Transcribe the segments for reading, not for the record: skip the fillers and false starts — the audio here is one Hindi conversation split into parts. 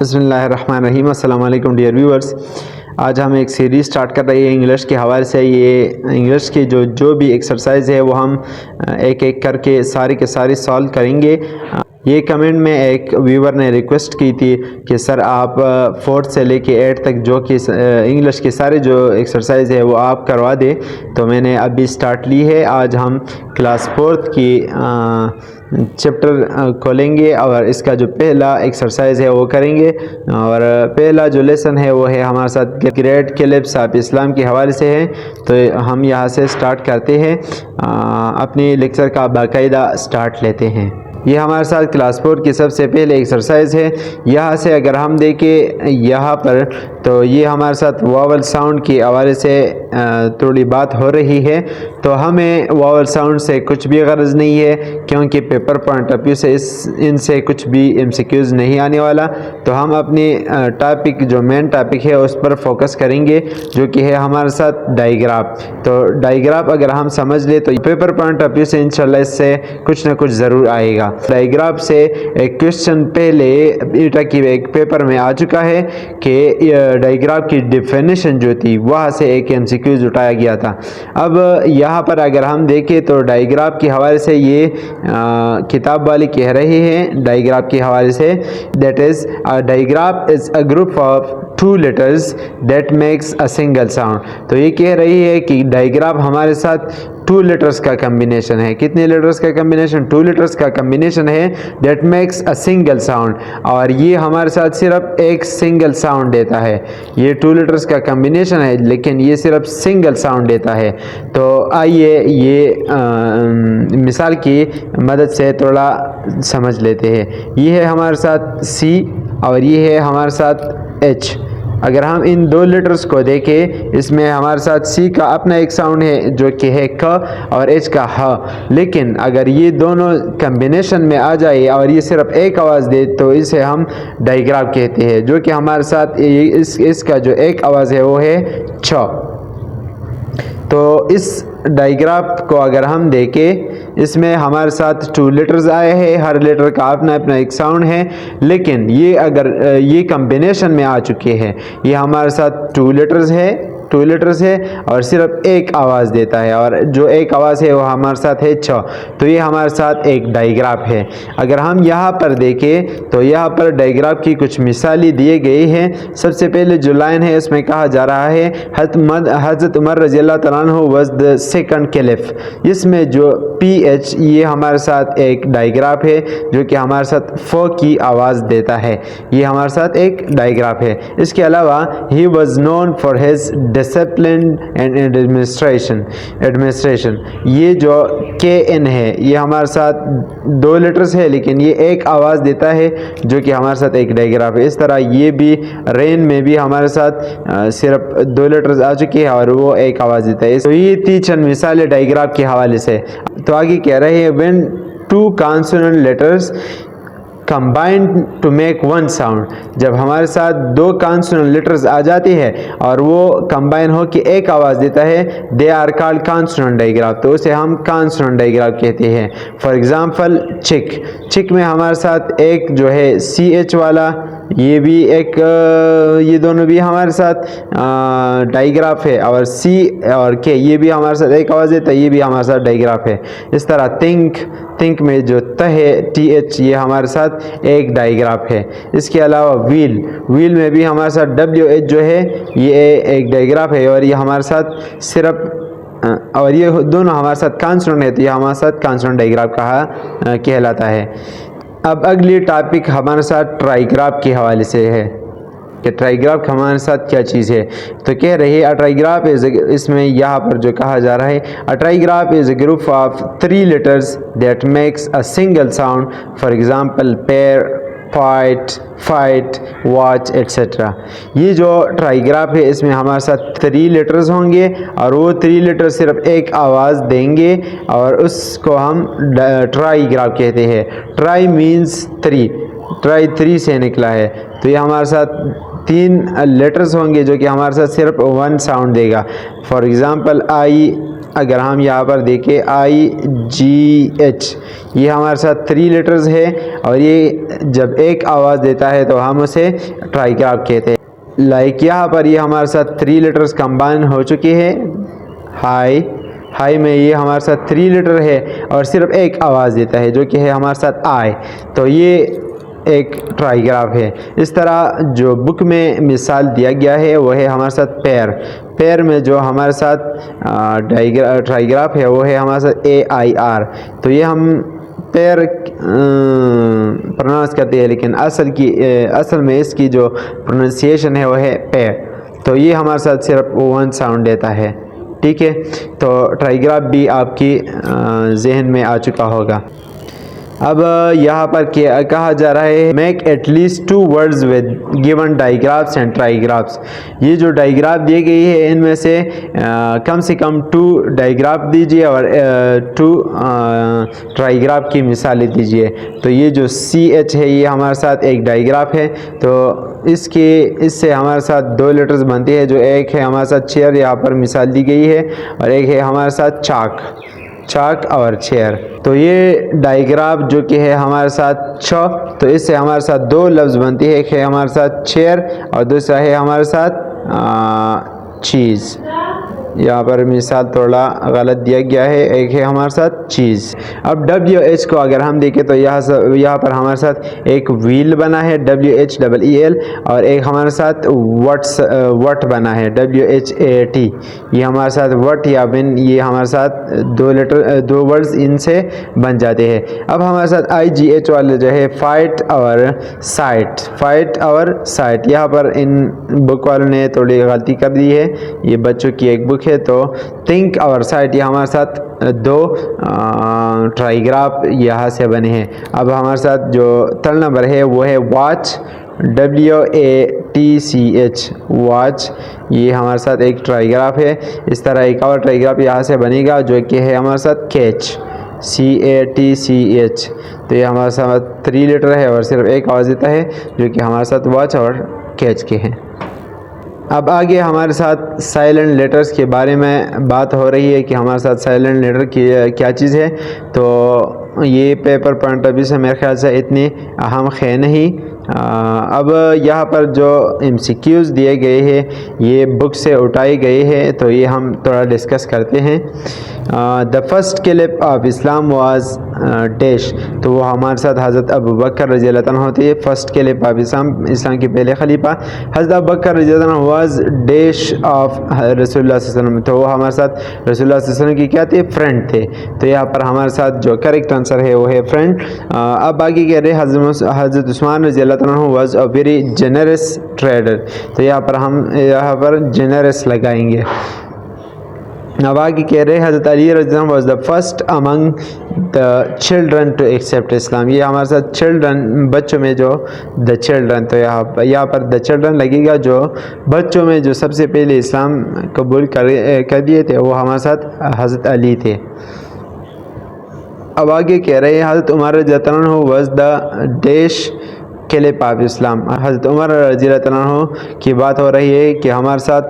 बिस्मिल्लाहिर्रहमानिर्रहीम। अस्सलाम वालेकुम डियर व्यूअर्स। आज हम एक सीरीज़ स्टार्ट कर रहे हैं इंग्लिश के हवाले से। ये इंग्लिश की जो भी एक्सरसाइज है वो हम एक एक करके सारी के सारी सॉल्व करेंगे। ये कमेंट में एक व्यूवर ने रिक्वेस्ट की थी कि सर आप 4th से लेके 8th तक जो कि इंग्लिश की सारी जो एक्सरसाइज है वो आप करवा दें, तो मैंने अभी स्टार्ट ली है। आज हम क्लास 4th की चैप्टर खोलेंगे और इसका जो पहला एक्सरसाइज है वो करेंगे। और पहला जो लेसन है वो है हमारे साथ ग्रेट क्लिप्स ऑफ इस्लाम के हवाले से है। तो हम यहाँ से स्टार्ट करते हैं, अपनी लेक्चर का बाकायदा स्टार्ट लेते हैं। ये हमारे साथ क्लास 4 की सबसे पहले एक्सरसाइज है। यहाँ से अगर हम देखें यहाँ पर, तो ये हमारे साथ वावल साउंड के हवाले से थोड़ी बात हो रही है। तो हमें वावल साउंड से कुछ भी गर्ज नहीं है, क्योंकि पेपर पॉइंट ऑफ व्यू से इनसे कुछ भी MCQs नहीं आने वाला। तो हम अपनी टॉपिक जो मेन टॉपिक है उस पर फोकस करेंगे, जो कि है हमारे साथ डायग्राफ। तो डायग्राफ अगर हम समझ ले तो पेपर पॉइंट ऑफ व्यू से इंशाल्लाह इससे कुछ ना कुछ ज़रूर आएगा। डायग्राफ से एक क्वेश्चन पहले ईटा की एक पेपर में आ चुका है कि डायग्राफ की डेफिनेशन जो थी वहाँ से एक MCQs उठाया गया था। अब यहाँ पर अगर हम देखें तो डायग्राफ के हवाले से ये किताब वाले कह रहे हैं डायग्राफ के हवाले से, that is digraph is a group of 2 letters that makes a single sound। तो ये कह रही है कि डायग्राफ हमारे साथ 2 letters का कम्बिनेशन है। कितने लेटर्स का कम्बिनेशन? 2 letters का कम्बिनेशन है, that makes a single sound। और ये हमारे साथ सिर्फ एक सिंगल साउंड देता है। ये 2 letters का कम्बिनेशन है, लेकिन ये सिर्फ सिंगल साउंड देता है। तो आइए ये मिसाल की मदद से थोड़ा समझ लेते हैं। ये है हमारे साथ C और ये है हमारे साथ H। अगर हम इन 2 लेटर्स को देखें, इसमें हमारे साथ C का अपना एक साउंड है जो कि है क और H का ह। लेकिन अगर ये दोनों कम्बिनेशन में आ जाए और ये सिर्फ एक आवाज़ दे तो इसे हम डायग्राफ कहते हैं, जो कि हमारे साथ इसका जो एक आवाज़ है वो है छ। तो इस डायग्राफ को अगर हम देखें, इसमें हमारे साथ 2 लेटर्स आए हैं, हर लेटर का अपना अपना एक साउंड है। लेकिन ये अगर ये कम्बिनेशन में आ चुके हैं, ये हमारे साथ 2 लेटर्स है और सिर्फ एक आवाज़ देता है, और जो एक आवाज़ है वो हमारे साथ है छ। तो ये हमारे साथ एक डायग्राफ है। अगर हम यहाँ पर देखें तो यहाँ पर डायग्राफ की कुछ मिसालें दिए गए हैं। सबसे पहले जो लाइन है इसमें कहा जा रहा है हज़रत उमर रज़ियल्लाहु तआला अन्हु वाज द सेकंड कैलिफ। इसमें जो PH ये हमारे साथ एक डायग्राफ है, जो कि हमारे साथ फ की आवाज़ देता है। ये हमारे साथ एक डायग्राफ है। इसके अलावा he was known for his discipline and administration. ये जो KN है ये हमारे साथ 2 लेटर्स है, लेकिन ये एक आवाज़ देता है, जो कि हमारे साथ एक डायग्राफ है। इस तरह ये भी रेन में भी हमारे साथ सिर्फ 2 लेटर्स आ चुके हैं और वो एक आवाज़ देता है। तो ये 3 चंद मिसालें डायग्राफ के हवाले से। तो आगे कह रहे हैं when 2 consonant letters combined to make 1 sound. जब हमारे साथ 2 कॉन्सोनेंट लेटर्स आ जाती है और वो कंबाइन हो के एक आवाज़ देता है, they are called consonant digraph. तो उसे हम कॉन्सोनेंट डायग्राफ कहते हैं। फॉर एग्जांपल चिक में हमारे साथ एक जो है CH वाला, ये भी एक ये दोनों भी हमारे साथ डायग्राफ है, और C और K ये भी हमारे साथ एक आवाज़ देता है, ये भी हमारे साथ डायग्राफ है। इस तरह थिंक में जो त है TH ये हमारे साथ एक डायग्राफ है। इसके अलावा व्हील में भी हमारे साथ WH जो है ये एक डायग्राफ है, और ये हमारे साथ सिर्फ और ये दोनों हमारे साथ कॉन्सोनेंट है, तो ये हमारे साथ कॉन्सोनेंट डायग्राफ कहलाता है। अब अगली टॉपिक हमारे साथ ट्राइग्राफ के हवाले से है कि ट्राइग्राफ हमारे साथ क्या चीज़ है। तो कह रही है अ ट्राइग्राफ इज, इसमें यहाँ पर जो कहा जा रहा है, a trigraph is a group of 3 letters that makes a single sound. For example pair, fight, watch etcetera. ये जो ट्राइग्राफ है इसमें हमारे साथ 3 लेटर्स होंगे और वो 3 लेटर सिर्फ एक आवाज़ देंगे, और उसको हम ट्राइग्राफ कहते हैं। ट्राई मीन्स 3, ट्राई 3 से निकला है। तो ये हमारे साथ 3 लेटर्स होंगे जो कि हमारे साथ सिर्फ 1 साउंड देगा। फॉर एग्ज़ाम्पल अगर हम यहाँ पर देखें IGH, ये हमारे साथ 3 लेटर्स है और ये जब एक आवाज़ देता है तो हम उसे ट्राइग्राफ कहते हैं। लाइक यहाँ पर ये हमारे साथ 3 लेटर्स कंबाइन हो चुके हैं। हाई में ये हमारे साथ 3 लेटर है और सिर्फ एक आवाज़ देता है जो कि है हमारे साथ आई, तो ये एक ट्राइग्राफ है। इस तरह जो बुक में मिसाल दिया गया है वो है हमारे साथ पैर में जो हमारे साथ ट्राइग्राफ है वो है हमारे साथ AIR। तो ये हम पैर प्रोनाउंस करते हैं, लेकिन असल में इसकी जो प्रोनाउंसिएशन है वो है पैर। तो ये हमारे साथ सिर्फ 1 साउंड देता है। ठीक है, तो ट्राइग्राफ भी आपकी जहन में आ चुका होगा। अब यहाँ पर क्या कहा जा रहा है, make at least 2 words with given digraphs and trigraphs. ये जो डाइग्राफ दी गई है इनमें से कम 2 डाइग्राफ दीजिए और 2 ट्राइग्राफ की मिसालें दीजिए। तो ये जो CH है ये हमारे साथ एक डाइग्राफ है, तो इससे हमारे साथ 2 लेटर्स बनते हैं। जो एक है हमारे साथ चेयर, यहाँ पर मिसाल दी गई है, और एक है हमारे साथ चाक और चेयर। तो ये डाइग्राफ जो कि है हमारे साथ तो इससे हमारे साथ 2 लफ्ज़ बनती है। एक है हमारे साथ चेयर और दूसरा है हमारे साथ चीज़। यहाँ पर मिसाल थोड़ा गलत दिया गया है, एक है हमारे साथ चीज़। अब WH को अगर हम देखें तो यहाँ पर हमारे साथ एक व्हील बना है WHEEL, और एक हमारे साथ वट बना है WHAT। ये हमारे साथ वट या विन, ये हमारे साथ 2 वर्ड्स इनसे बन जाते हैं। अब हमारे साथ IGH वाले जो है फाइट और साइट। यहाँ पर इन बुक वालों ने थोड़ी गलती कर दी है, ये बच्चों की एक बुक है। तो थिंक और साइट ये हमारे साथ 2 ट्राइग्राफ यहाँ से बने हैं। अब हमारे साथ जो 3rd नंबर है वो है वॉच WATCH, वॉच। ये हमारे साथ एक ट्राइग्राफ है। इस तरह एक और ट्राइग्राफ यहाँ से बनेगा जो कि है हमारे साथ कैच CATCH। तो ये हमारे साथ 3 लेटर है और सिर्फ एक आवाज़ देता है जो कि हमारे साथ वॉच और कैच के हैं। अब आगे हमारे साथ साइलेंट लेटर्स के बारे में बात हो रही है कि हमारे साथ साइलेंट लेटर की क्या चीज़ है। तो ये पेपर पॉइंट ऑफ व्यू से मेरे ख्याल से इतनी अहम है नहीं। अब यहाँ पर जो MCQs दिए गए हैं ये बुक से उठाए गए हैं, तो ये हम थोड़ा डिस्कस करते हैं। The first caliph of Islam was dash, तो वो हमारे साथ हज़रत अबू बकर रज़ी अल्लाह तआला होते हैं। फर्स्ट कैलिफ ऑफ इस्लाम के पहले खलीफा हज़रत अबू बकर रज़ी अल्लाह तआला वाज डैश ऑफ रसूलुल्लाह सल्लल्लाहु अलैहि वसल्लम, तो वो हमारे साथ रसूलुल्लाह सल्लल्लाहु अलैहि वसल्लम की क्या थे, फ्रेंड थे। तो यहाँ पर हमारे साथ जो करेक्ट आंसर है वो है फ्रेंड। अब आगे कह रहे हैं हज़रत उस्मान रज़ी अल्लाह तआला was a very generous trader, तो यहाँ पर हम जेनरस लगाएंगे। अब आगे कह रहे हैं हज़रत अली रज़ी अल्लाह अन्हु was the first among the children to accept Islam. ये हमारे साथ चिल्ड्रन, बच्चों में जो द चिल्ड्रन, तो यहाँ पर द चिल्ड्रन लगेगा। जो बच्चों में जो सबसे पहले इस्लाम कबूल कर दिए थे वो हमारे साथ हज़रत अली थे। अब आगे कह रहे हैं हज़रत उमर रज़ी अल्लाह अन्हु was the dash caliph of Islam. हज़रत उमर रज़ी अल्लाह अन्हु की बात हो रही है कि हमारे साथ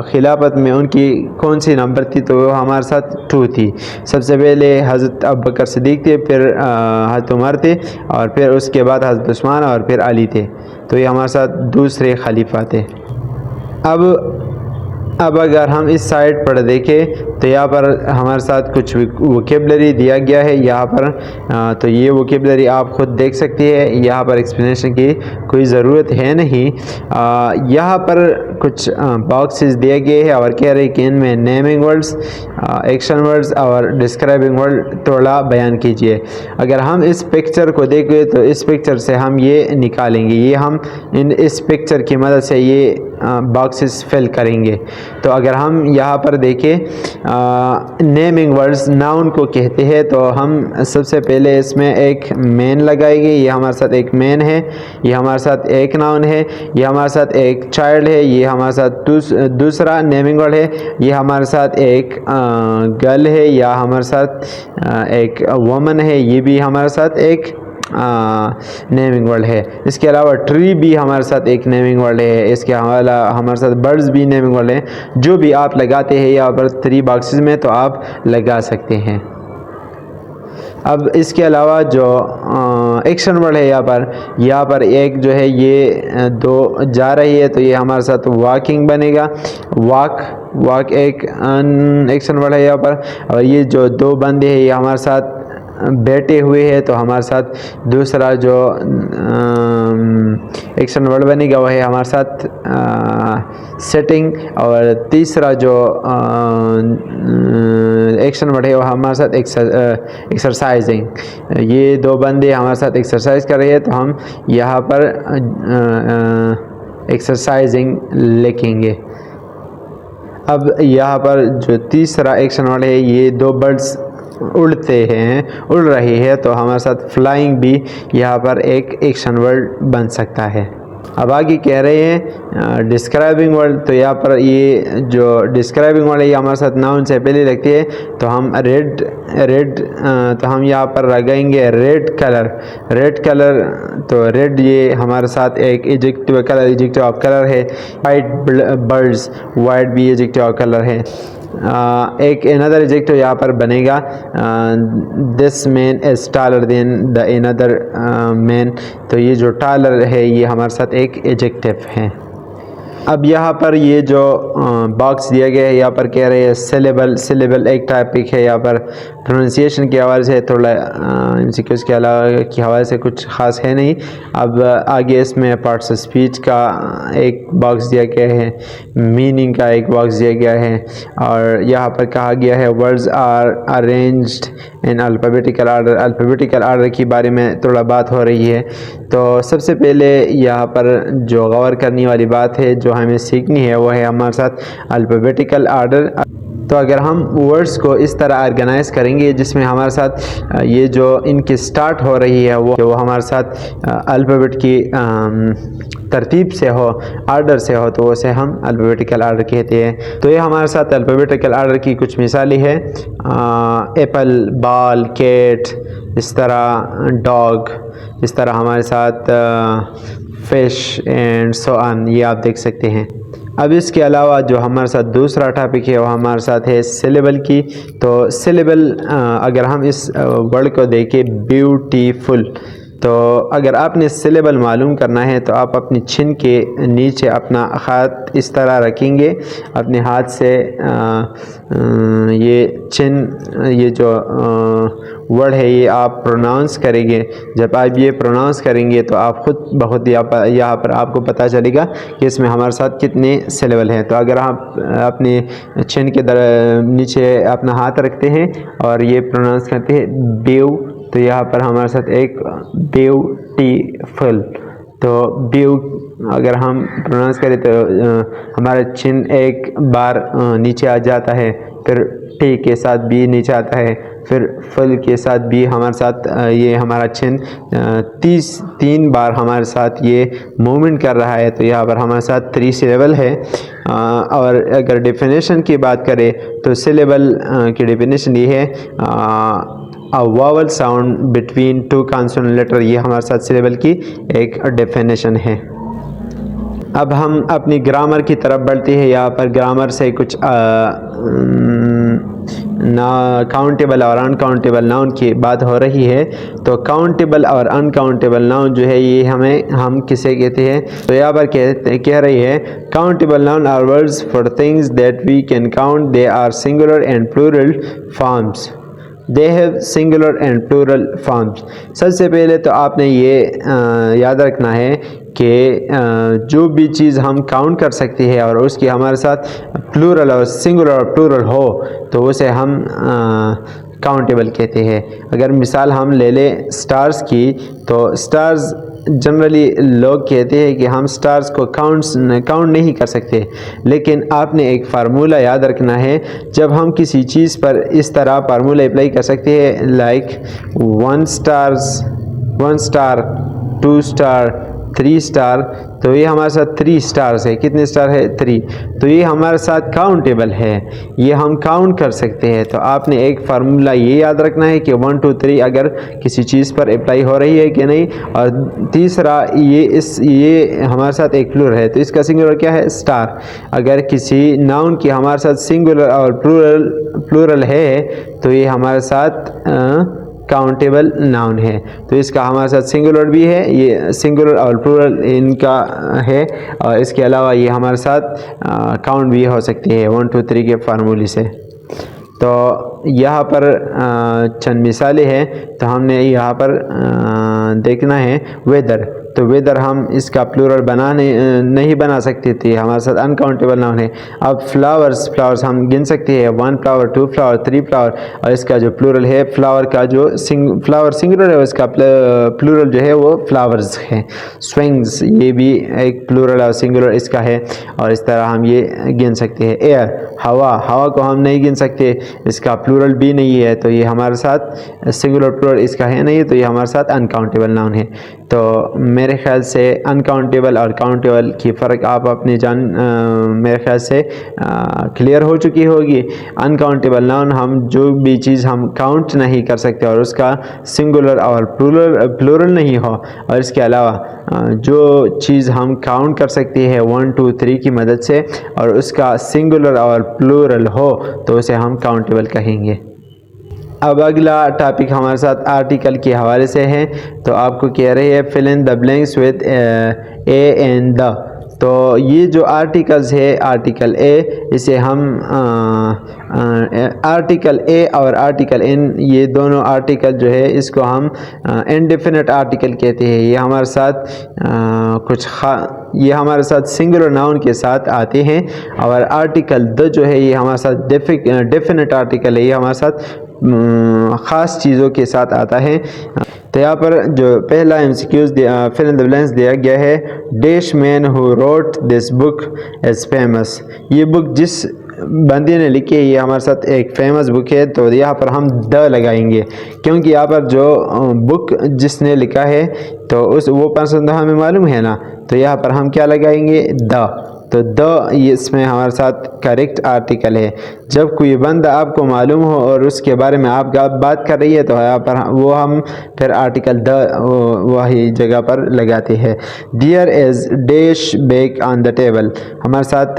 खिलाफत में उनकी कौन सी नंबर थी, तो वो हमारे साथ 2 थी। सबसे पहले हज़रत अबू बकर सिद्दीक़ थे, फिर हज़रत उमर थे, और फिर उसके बाद हज़रत उस्मान और फिर अली थे। तो ये हमारे साथ दूसरे खलीफा थे। अब अगर हम इस साइड पर देखें तो यहाँ पर हमारे साथ कुछ वोकेबलरी दिया गया है यहाँ पर। तो ये वोकेबलरी आप खुद देख सकते हैं, यहाँ पर एक्सप्लेनेशन की कोई ज़रूरत है नहीं। यहाँ पर कुछ बॉक्सेस दिए गए हैं और कह रहे हैं कि इनमें नेमिंग वर्ड्स, एक्शन वर्ड्स और डिस्क्राइबिंग वर्ड थोड़ा बयान कीजिए। अगर हम इस पिक्चर को देखें तो इस पिक्चर से हम ये निकालेंगे, ये हम इस पिक्चर की मदद से ये बॉक्सेस फिल करेंगे। तो अगर हम यहाँ पर देखें नेमिंग वर्ड्स नाउन को कहते हैं, तो हम सबसे पहले इसमें एक मेन लगाएंगे। ये हमारे साथ एक मेन है, ये हमारे साथ एक नाउन है, ये हमारे साथ एक चाइल्ड है, ये हमारे साथ दूसरा नेमिंग वर्ड है, ये हमारे साथ एक गर्ल है, या हमारे साथ एक वुमन है, ये भी हमारे साथ एक नेमिंग वर्ड है। इसके अलावा ट्री भी हमारे साथ एक नेमिंग वर्ड है। इसके अलावा हमारे साथ बर्ड्स भी नेमिंग वर्ड है। जो भी आप लगाते हैं यहाँ पर 3 बॉक्सेस में तो आप लगा सकते हैं। अब इसके अलावा जो एक्शन वर्ड है यहाँ पर एक जो है ये 2 जा रही है तो ये हमारे साथ वॉकिंग बनेगा। वॉक एक एक्शन वर्ड है यहाँ पर। और ये जो 2 बंदे हैं ये हमारे साथ बैठे हुए हैं तो हमारे साथ दूसरा जो एक्शन वर्ड बनेगा वह है हमारे साथ सेटिंग। और तीसरा जो एक्शन वर्ड है वो हमारे साथ एक्सरसाइजिंग। ये 2 बंदे हमारे साथ एक्सरसाइज कर रहे हैं तो हम यहाँ पर एक्सरसाइजिंग लिखेंगे। अब यहाँ पर जो तीसरा एक्शन वर्ड है ये 2 बर्ड्स उड़ रही है तो हमारे साथ फ्लाइंग भी यहाँ पर एक एक्शन वर्ड बन सकता है। अब आगे कह रहे हैं डिस्क्राइबिंग वर्ड। तो यहाँ पर ये जो डिस्क्राइबिंग वर्ड है ये हमारे साथ नाउन से पहले लगती है तो हम रेड तो हम यहाँ पर लगाएंगे रेड कलर। तो रेड ये हमारे साथ एक एडजेक्टिव ऑफ कलर है। वाइट बर्ड्स, वाइट भी एडजेक्टिव ऑफ कलर है। एक अनदर एडजेक्टिव यहाँ पर बनेगा this man is taller than the another man. तो ये जो टॉलर है ये हमारे साथ एक एडजेक्टिव है। अब यहाँ पर ये जो बॉक्स दिया गया है यहाँ पर कह रहे हैं सिलेबल एक टॉपिक है। यहाँ पर प्रोनाउंसिएशन के हवाले से थोड़ा एमसीक्यूज़ के अलावा के हवाले से कुछ ख़ास है नहीं। अब आगे इसमें पार्ट्स ऑफ स्पीच का एक बॉक्स दिया गया है, मीनिंग का एक बॉक्स दिया गया है। और यहाँ पर कहा गया है words are arranged in alphabetical order. Alphabetical order के बारे में थोड़ा बात हो रही है। तो सबसे पहले यहाँ पर जो गौर करने वाली बात है जो हमें सीखनी है वो है हमारे साथ अल्फ़ाबेटिकल आर्डर। तो अगर हम वर्ड्स को इस तरह ऑर्गेनाइज करेंगे जिसमें हमारे साथ ये जो इनकी स्टार्ट हो रही है वो हमारे साथ अल्फ़ाबेट की तरतीब से हो, आर्डर से हो, तो उसे हम अल्फ़ाबेटिकल आर्डर कहते हैं। तो ये हमारे साथ अल्फ़ाबेटिकल आर्डर की कुछ मिसालें हैं। एप्पल, बॉल, कैट, इस तरह डॉग, इस तरह हमारे साथ फिश एंड सो ऑन, ये आप देख सकते हैं। अब इसके अलावा जो हमारे साथ दूसरा टॉपिक है वो हमारे साथ है सिलेबल की। तो सिलेबल अगर हम इस वर्ड को देखें ब्यूटीफुल, तो अगर आपने सिलेबल मालूम करना है तो आप अपनी छिन के नीचे अपना हाथ इस तरह रखेंगे। अपने हाथ से ये छिन, ये जो वर्ड है ये आप प्रोनाउंस करेंगे। जब आप ये प्रोनाउंस करेंगे तो आप खुद बहुत यहाँ पर आपको पता चलेगा कि इसमें हमारे साथ कितने सिलेबल हैं। तो अगर आप अपने छिन के नीचे अपना हाथ रखते हैं और ये प्रोनाउंस करते हैं ब्यू, तो यहाँ पर हमारे साथ एक ब्यूटीफुल। तो ब्यू अगर हम प्रोनाउंस करें तो हमारा चिन एक बार नीचे आ जाता है, फिर टी के साथ भी नीचे आता है, फिर फुल के साथ भी हमारे साथ ये हमारा चिन 3 बार हमारे साथ ये मूवमेंट कर रहा है। तो यहाँ पर हमारे साथ 3 सिलेबल है। और अगर डेफिनेशन की बात करें तो सिलेबल की डेफिनेशन ये है a vowel sound between 2 consonant letter. ये हमारे साथ सिलेबल की एक डेफिनेशन है। अब हम अपनी ग्रामर की तरफ बढ़ते हैं। यहाँ पर ग्रामर से कुछ ना काउंटेबल और अनकाउंटेबल नाउन की बात हो रही है। तो काउंटेबल और अनकाउंटेबल नाउन जो है ये हम किसे कहते हैं, तो यहाँ पर कह रही है countable noun are words for things that we can count, they are singular and plural forms, they have singular and plural forms. सबसे पहले तो आपने ये याद रखना है कि जो भी चीज़ हम काउंट कर सकते हैं और उसकी हमारे साथ प्लूरल और सिंगुलर और प्लूरल हो तो उसे हम काउंटेबल कहते हैं। अगर मिसाल हम ले लें स्टार्स की, तो स्टार्स जनरली लोग कहते हैं कि हम स्टार्स को काउंट नहीं कर सकते, लेकिन आपने एक फार्मूला याद रखना है। जब हम किसी चीज़ पर इस तरह फार्मूला अप्लाई कर सकते हैं, लाइक 1 स्टार, 2 स्टार, 3 स्टार, तो ये हमारे साथ 3 स्टार्स है। कितने स्टार है? 3। तो ये हमारे साथ काउंटेबल है, ये हम काउंट कर सकते हैं। तो आपने एक फार्मूला ये याद रखना है कि 1 2 3 अगर किसी चीज़ पर अप्लाई हो रही है कि नहीं। और तीसरा ये हमारे साथ एक प्लूरल है, तो इसका सिंगुलर क्या है? स्टार। अगर किसी नाउन की हमारे साथ सिंगुलर और प्लूरल है तो ये हमारे साथ काउंटेबल नाउन है। तो इसका हमारे साथ सिंगुलर भी है, ये सिंगुलर और प्लूरल इनका है। और इसके अलावा ये हमारे साथ काउंट भी हो सकती है 1 2 3 के फार्मूले से। तो यहाँ पर चंद मिसालें हैं। तो हमने यहाँ पर देखना है वेदर। तो वेदर हम इसका प्लूरल नहीं बना सकते थे, हमारे साथ अनकाउंटेबल नाउन है। अब फ्लावर्स हम गिन सकते हैं 1 फ्लावर 2 फ्लावर 3 फ्लावर। और इसका जो प्लूरल है फ्लावर का जो फ्लावर सिंगुलर है उसका प्लूरल जो है वो फ्लावर्स है। स्विंग्स ये भी एक प्लूरल और सिंगुलर इसका है। और इस तरह हम ये गिन सकते हैं। एयर हवा को हम नहीं गिन सकते, इसका प्लूरल भी नहीं है, तो ये हमारे साथ सिंगुलर प्लूरल इसका है नहीं, तो ये हमारे साथ अनकाउंटेबल नाउन है। तो मेरे ख्याल से अनकाउंटेबल और काउंटेबल की फ़र्क आप अपनी मेरे ख्याल से क्लियर हो चुकी होगी। अनकाउंटेबल नाउन हम जो भी चीज़ हम काउंट नहीं कर सकते और उसका सिंगुलर और प्लूरल नहीं हो, और इसके अलावा जो चीज़ हम काउंट कर सकते हैं 1 2 3 की मदद से और उसका सिंगुलर और प्लूरल हो तो उसे हम काउंटेबल कहेंगे। अब अगला टॉपिक हमारे साथ आर्टिकल के हवाले से है। तो आपको कह रही है fill in the blanks with a and the. तो ये जो आर्टिकल्स है, आर्टिकल ए, इसे हम आर्टिकल ए और आर्टिकल इन, ये दोनों आर्टिकल जो है इसको हम इनडेफिनेट आर्टिकल कहते हैं। ये हमारे साथ ये हमारे साथ सिंगुलर नाउन के साथ आते हैं। और आर्टिकल द जो है ये हमारे साथ डेफिनेट आर्टिकल है, ये हमारे साथ ख़ास चीज़ों के साथ आता है। तो यहाँ पर जो पहला MCQs fill in the blanks दिया गया है, dash man who wrote this book is famous. ये बुक जिस बंदे ने लिखी है ये हमारे साथ एक फेमस बुक है। तो यहाँ पर हम द लगाएंगे, क्योंकि यहाँ पर जो बुक जिसने लिखा है तो वो पर्सन तो हमें मालूम है ना। तो यहाँ पर हम क्या लगाएंगे? द। तो द इसमें हमारे साथ करेक्ट आर्टिकल है। जब कोई बंदा आपको मालूम हो और उसके बारे में आप बात कर रही है तो यहाँ पर वो हम फिर आर्टिकल द वही जगह पर लगाते हैं। There is dash bag on the table, हमारे साथ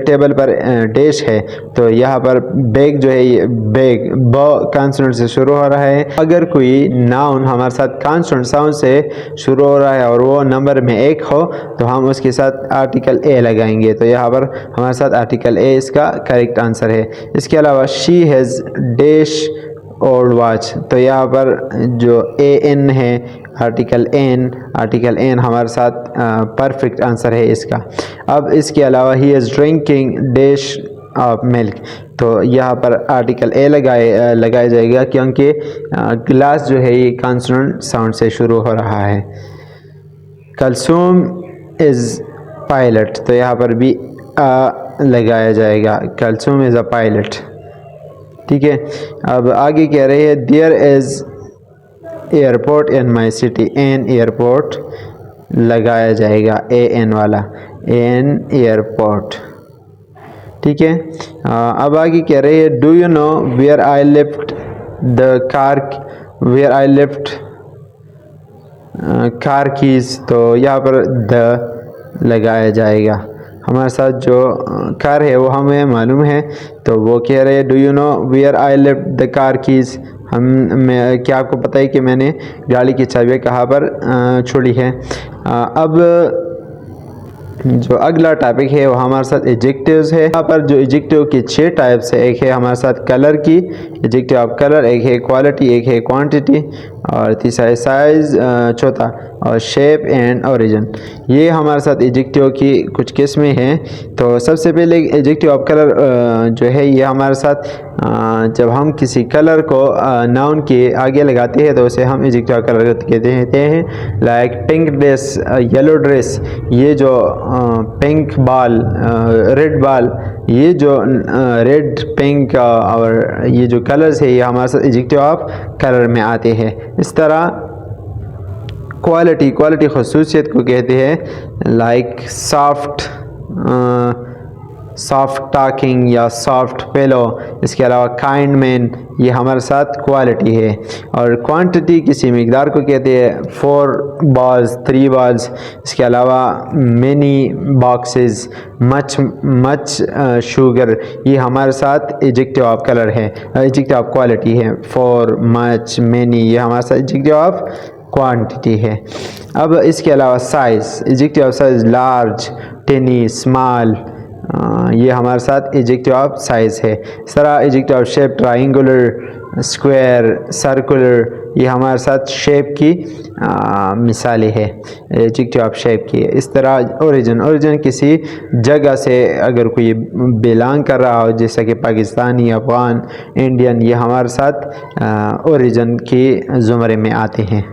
टेबल पर डैश है। तो यहाँ पर बैग जो है ये बैग ब कॉन्सोनेंट से शुरू हो रहा है। अगर कोई नाउन हमारे साथ कॉन्सोनेंट साउंड से शुरू हो रहा है और वो नंबर में 1 हो तो हम उसके साथ आर्टिकल ए लगाएंगे। तो यहाँ पर हमारे साथ आर्टिकल ए इसका करेक्ट आंसर है। इसके अलावा she has dash old watch, तो यहाँ पर जो ए एन है आर्टिकल एन हमारे साथ परफेक्ट आंसर है इसका। अब इसके अलावा he is drinking dash of milk, तो यहाँ पर आर्टिकल ए लगाया जाएगा क्योंकि ग्लास जो है ये कॉन्सोनेंट साउंड से शुरू हो रहा है। कलसूम इज़ पायलट, तो यहाँ पर भी लगाया जाएगा, कलसूम इज़ अ पायलट। ठीक है। अब आगे कह रही है there is airport in my city, an airport लगाया जाएगा, ए एन वाला, एन एयरपोर्ट। ठीक है। अब आगे कह रही है do you know where I left the car keys, तो यहाँ पर द लगाया जाएगा। हमारे साथ जो कार है वो हमें मालूम है, तो वो कह रहे हैं do you know where I left the car keys. क्या आपको पता है कि मैंने गाड़ी की चाबियाँ कहाँ पर छोड़ी है। अब जो अगला टॉपिक है वो हमारे साथ एडजेक्टिव्स है। यहाँ पर जो एडजेक्टिव की 6 टाइप्स है, एक है हमारे साथ कलर की एडजेक्टिव ऑफ कलर, एक है क्वालिटी, एक है क्वांटिटी, और तीसरा है साइज, चौथा और शेप एंड ओरिजिन। ये हमारे साथ एडजेक्टिव की कुछ किस्में हैं। तो सबसे पहले एडजेक्टिव ऑफ कलर जो है ये हमारे साथ जब हम किसी कलर को नाउन के आगे लगाते हैं तो उसे हम एडजेक्टिव ऑफ कलर कहते हैं। Like pink dress, yellow dress, ये जो पिंक बॉल, रेड बॉल, ये जो रेड पिंक और ये जो कलर्स है ये हमारे साथ एडजेक्टिव ऑफ कलर में आते हैं। इस तरह क्वालिटी खसूसियत को कहते हैं, लाइक सॉफ्ट टॉकिंग या सॉफ्ट पेलो। इसके अलावा काइंड मैन, ये हमारे साथ क्वालिटी है। और क्वांटिटी किसी मकदार को कहते हैं, 4 balls 3 balls। इसके अलावा मैनी बॉक्सेस, मच शुगर, ये हमारे साथ एडजेक्टिव ऑफ कलर है, एडजेक्टिव ऑफ क्वालिटी है। 4 मच मैनी, ये हमारे साथ एडजेक्टिव ऑफ क्वांटिटी है। अब इसके अलावा size, adjective of size, large, टिनी, small, ये हमारे साथ एडजेक्टिव ऑफ साइज़ है। इस तरह adjective of shape, triangular, square, circular, ये हमारे साथ शेप की मिसालें है, एडजेक्टिव ऑफ शेप की। इस तरह ओरिजिन किसी जगह से अगर कोई बिलोंग कर रहा हो, जैसा कि पाकिस्तानी, अफगान, इंडियन, ये हमारे साथ ओरिजिन के ज़ुमरे में आते हैं।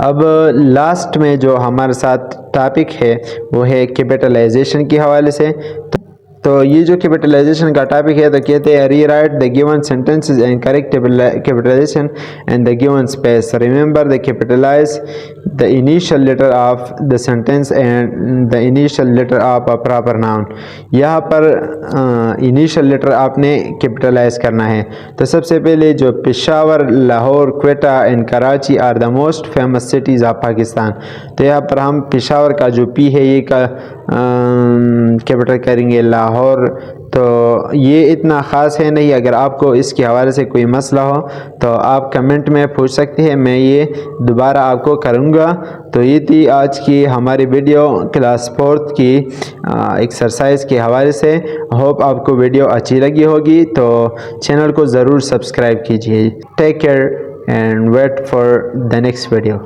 अब लास्ट में जो हमारे साथ टॉपिक है वो है कैपिटलाइजेशन के हवाले से। तो ये जो कैपिटलाइजेशन का टॉपिक है, तो कहते हैं rewrite the given sentences and correct capitalisation and the given space. Remember the capitalise the initial letter of the sentence and the initial letter of a proper noun. यहाँ पर इनिशियल लेटर आपने कैपिटलाइज करना है। तो सबसे पहले जो Peshawar, Lahore, Quetta and Karachi are the most famous cities of Pakistan. तो यहाँ पर हम पेशावर का जो पी है ये का कैपिटल करेंगे, लाहौर। तो ये इतना ख़ास है नहीं, अगर आपको इसके हवाले से कोई मसला हो तो आप कमेंट में पूछ सकते हैं, मैं ये दोबारा आपको करूँगा। तो ये थी आज की हमारी वीडियो क्लास 4 की एक्सरसाइज के हवाले से। होप आपको वीडियो अच्छी लगी होगी, तो चैनल को ज़रूर सब्सक्राइब कीजिए। Take care and wait for the next video.